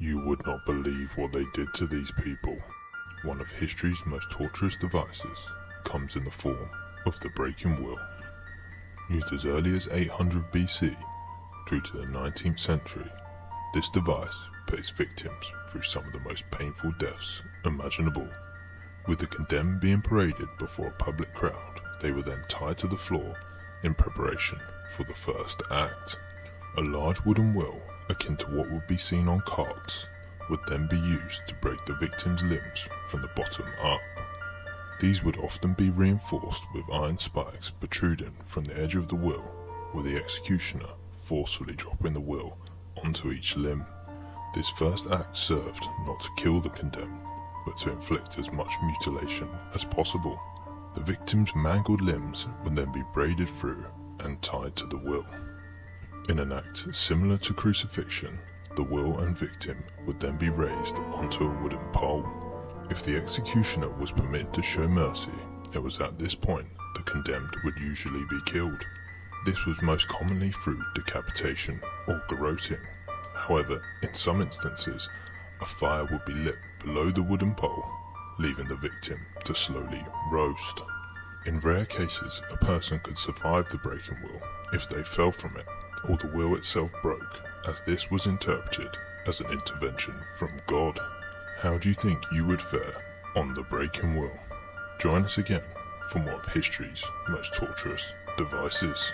You would not believe what they did to these people. One of history's most torturous devices comes in the form of the breaking will. Used as early as 800 BC through to the 19th century, this device put its victims through some of the most painful deaths imaginable. With the condemned being paraded before a public crowd, they were then tied to the floor in preparation for the first act. A large wooden will, akin to what would be seen on carts, would then be used to break the victim's limbs from the bottom up. These would often be reinforced with iron spikes protruding from the edge of the will, with the executioner forcefully dropping the will onto each limb. This first act served not to kill the condemned, but to inflict as much mutilation as possible. The victim's mangled limbs would then be braided through and tied to the will. In an act similar to crucifixion, the will and victim would then be raised onto a wooden pole. If the executioner was permitted to show mercy, it was at this point the condemned would usually be killed. This was most commonly through decapitation or garroting. However, in some instances, a fire would be lit below the wooden pole, leaving the victim to slowly roast. In rare cases, a person could survive the breaking will if they fell from it, or the will itself broke, as this was interpreted as an intervention from God. How do you think you would fare on the breaking will? Join us again for more of history's most torturous devices.